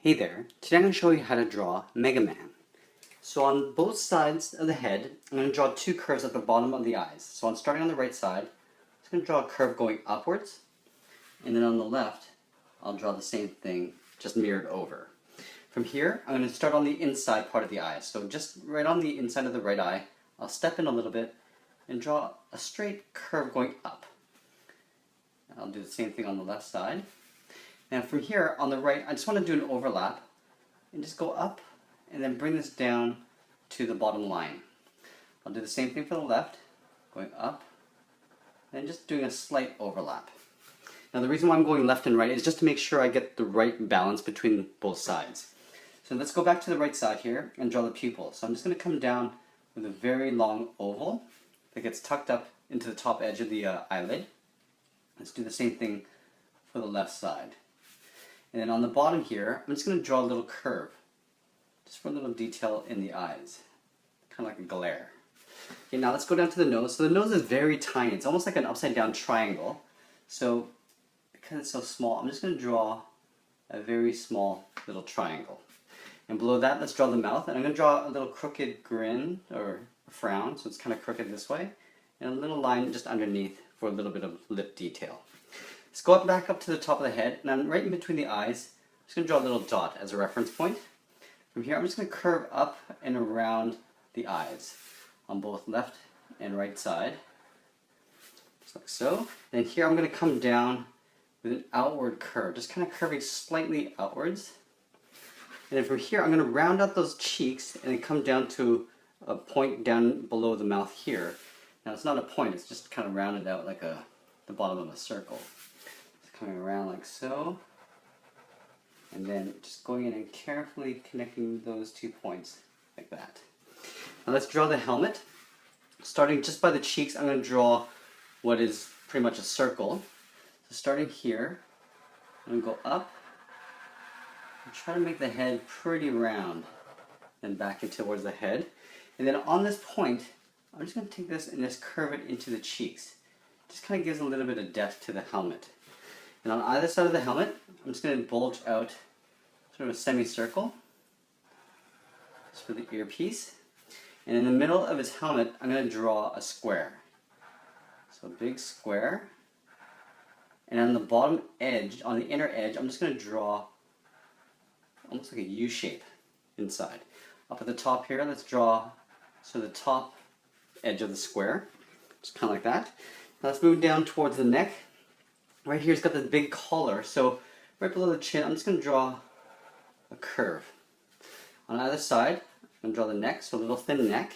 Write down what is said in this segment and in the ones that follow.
Hey there, today I'm going to show you how to draw Megaman. So on both sides of the head, I'm going to draw two curves at the bottom of the eyes. So I'm starting on the right side, I'm just going to draw a curve going upwards, and then on the left, I'll draw the same thing, just mirrored over. From here, I'm going to start on the inside part of the eye. So just right on the inside of the right eye, I'll step in a little bit and draw a straight curve going up. I'll do the same thing on the left side. Now from here on the right, I just want to do an overlap and just go up and then bring this down to the bottom line. I'll do the same thing for the left, going up and just doing a slight overlap. Now the reason why I'm going left and right is just to make sure I get the right balance between both sides. So let's go back to the right side here and draw the pupil. So I'm just going to come down with a very long oval that gets tucked up into the top edge of the eyelid. Let's do the same thing for the left side. And then on the bottom here, I'm just going to draw a little curve, just for a little detail in the eyes, kind of like a glare. Okay, now let's go down to the nose. So the nose is very tiny. It's almost like an upside down triangle. So because it's so small, I'm just going to draw a very small little triangle. And below that, let's draw the mouth. And I'm going to draw a little crooked grin or frown, so it's kind of crooked this way. And a little line just underneath for a little bit of lip detail. Let's go back up to the top of the head, and I'm right in between the eyes. I'm just going to draw a little dot as a reference point. From here, I'm just going to curve up and around the eyes on both left and right side, just like so. Then here, I'm going to come down with an outward curve, just kind of curving slightly outwards. And then from here, I'm going to round out those cheeks and then come down to a point down below the mouth here. Now, it's not a point, it's just kind of rounded out like the bottom of a circle. Coming around like so, and then just going in and carefully connecting those 2 points like that. Now let's draw the helmet. Starting just by the cheeks, I'm going to draw what is pretty much a circle. So starting here, I'm going to go up and try to make the head pretty round, then back in towards the head. And then on this point, I'm just going to take this and just curve it into the cheeks. Just kind of gives a little bit of depth to the helmet. And on either side of the helmet, I'm just going to bulge out sort of a semicircle, just for the earpiece. And in the middle of his helmet, I'm going to draw a square. So a big square. And on the bottom edge, on the inner edge, I'm just going to draw almost like a U shape inside. Up at the top here, let's draw the top edge of the square, just kind of like that. Now let's move down towards the neck. Right here, it's got this big collar, so right below the chin, I'm just going to draw a curve. On either side, I'm going to draw the neck, so a little thin neck,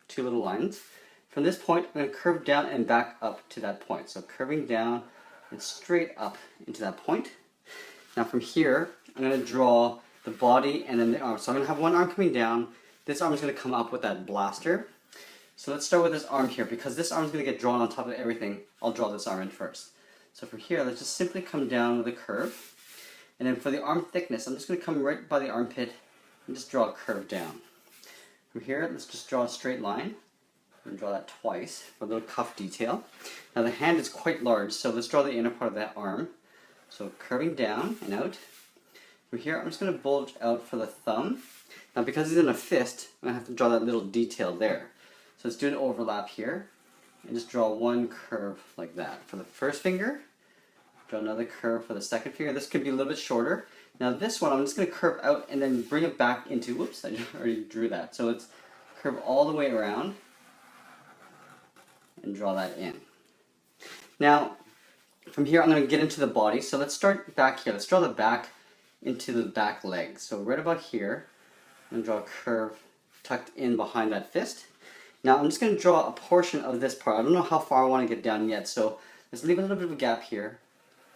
2 little lines. From this point, I'm going to curve down and back up to that point. So curving down and straight up into that point. Now from here, I'm going to draw the body and then the arm. So I'm going to have one arm coming down. This arm is going to come up with that blaster. So let's start with this arm here. Because this arm is going to get drawn on top of everything, I'll draw this arm in first. So from here, let's just simply come down with a curve. And then for the arm thickness, I'm just going to come right by the armpit and just draw a curve down. From here, let's just draw a straight line. And draw that twice for a little cuff detail. Now the hand is quite large, so let's draw the inner part of that arm. So curving down and out. From here, I'm just going to bulge out for the thumb. Now because he's in a fist, I'm going to have to draw that little detail there. So let's do an overlap here. And just draw one curve like that for the first finger. Draw another curve for the second finger. This could be a little bit shorter. Now this one, I'm just going to curve out and then bring it back into, whoops, I already drew that. So let's curve all the way around and draw that in. Now, from here, I'm going to get into the body. So let's start back here. Let's draw the back into the back leg. So right about here, I'm going to draw a curve tucked in behind that fist. Now I'm just going to draw a portion of this part. I don't know how far I want to get down yet, so let's leave a little bit of a gap here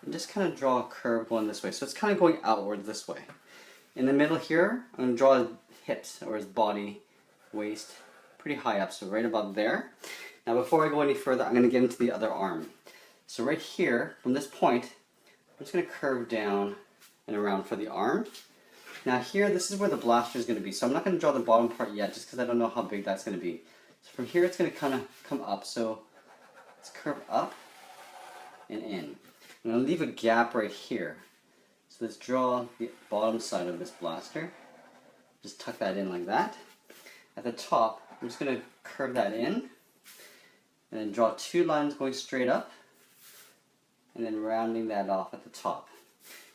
and just kind of draw a curve going this way. So it's kind of going outward this way. In the middle here, I'm going to draw his hips or his body, waist, pretty high up, so right about there. Now before I go any further, I'm going to get into the other arm. So right here, from this point, I'm just going to curve down and around for the arm. Now here, this is where the blaster is going to be, so I'm not going to draw the bottom part yet, just because I don't know how big that's going to be. So from here, it's going to kind of come up. So let's curve up and in. I'm going to leave a gap right here. So let's draw the bottom side of this blaster. Just tuck that in like that. At the top, I'm just going to curve that in. And then draw 2 lines going straight up. And then rounding that off at the top.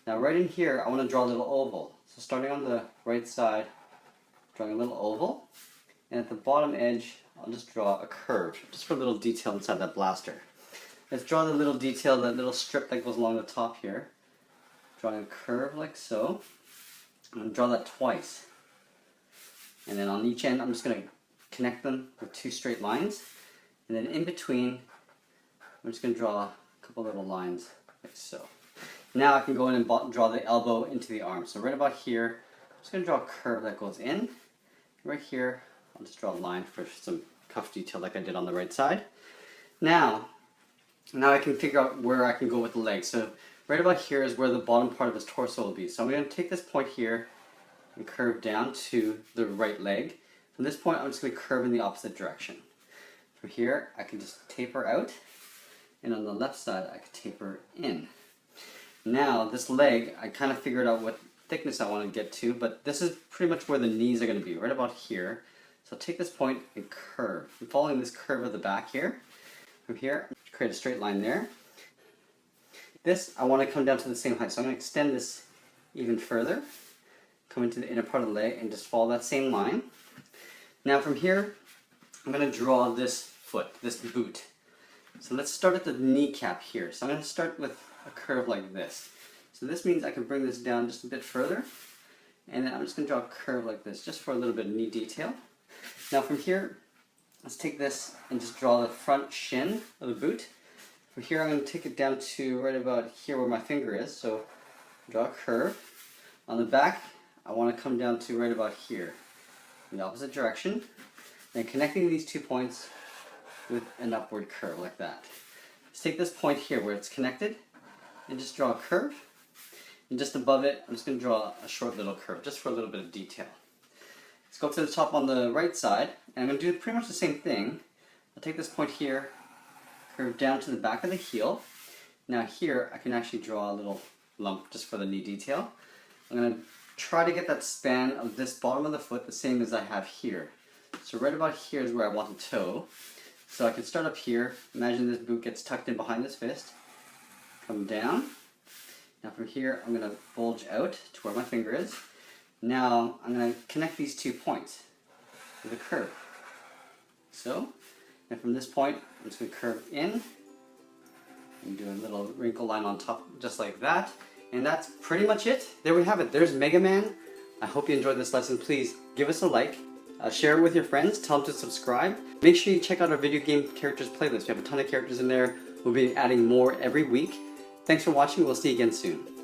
Now right in here, I want to draw a little oval. So starting on the right side, drawing a little oval. And at the bottom edge, I'll just draw a curve, just for a little detail inside that blaster. Let's draw the little detail, that little strip that goes along the top here. Drawing a curve like so. I'm going to draw that twice. And then on each end, I'm just going to connect them with 2 straight lines. And then in between, I'm just going to draw a couple little lines like so. Now I can go in and draw the elbow into the arm. So right about here, I'm just going to draw a curve that goes in. Right here, I'll just draw a line for some cuff detail like I did on the right side. Now I can figure out where I can go with the legs. So right about here is where the bottom part of his torso will be. So I'm going to take this point here and curve down to the right leg. From this point, I'm just going to curve in the opposite direction. From here, I can just taper out, and on the left side, I can taper in. Now, this leg, I kind of figured out what thickness I want to get to, but this is pretty much where the knees are going to be, right about here. So I'll take this point and curve. I'm following this curve of the back here. From here, create a straight line there. This, I want to come down to the same height, so I'm going to extend this even further. Come into the inner part of the leg and just follow that same line. Now from here, I'm going to draw this foot, this boot. So let's start at the kneecap here. So I'm going to start with a curve like this. So this means I can bring this down just a bit further. And then I'm just going to draw a curve like this, just for a little bit of knee detail. Now from here, let's take this and just draw the front shin of the boot. From here, I'm going to take it down to right about here where my finger is. So draw a curve. On the back, I want to come down to right about here, in the opposite direction. And connecting these 2 points with an upward curve like that. Let's take this point here where it's connected and just draw a curve. And just above it, I'm just going to draw a short little curve, just for a little bit of detail. Let's go up to the top on the right side, and I'm going to do pretty much the same thing. I'll take this point here, curve down to the back of the heel. Now here, I can actually draw a little lump just for the knee detail. I'm going to try to get that span of this bottom of the foot the same as I have here. So right about here is where I want the toe. So I can start up here. Imagine this boot gets tucked in behind this fist. Come down. Now from here, I'm going to bulge out to where my finger is. Now I'm going to connect these 2 points with a curve. So, and from this point, I'm just going to curve in and do a little wrinkle line on top, just like that. And that's pretty much it. There we have it. There's Megaman. I hope you enjoyed this lesson. Please give us a like. Share it with your friends. Tell them to subscribe. Make sure you check out our video game characters playlist. We have a ton of characters in there. We'll be adding more every week. Thanks for watching. We'll see you again soon.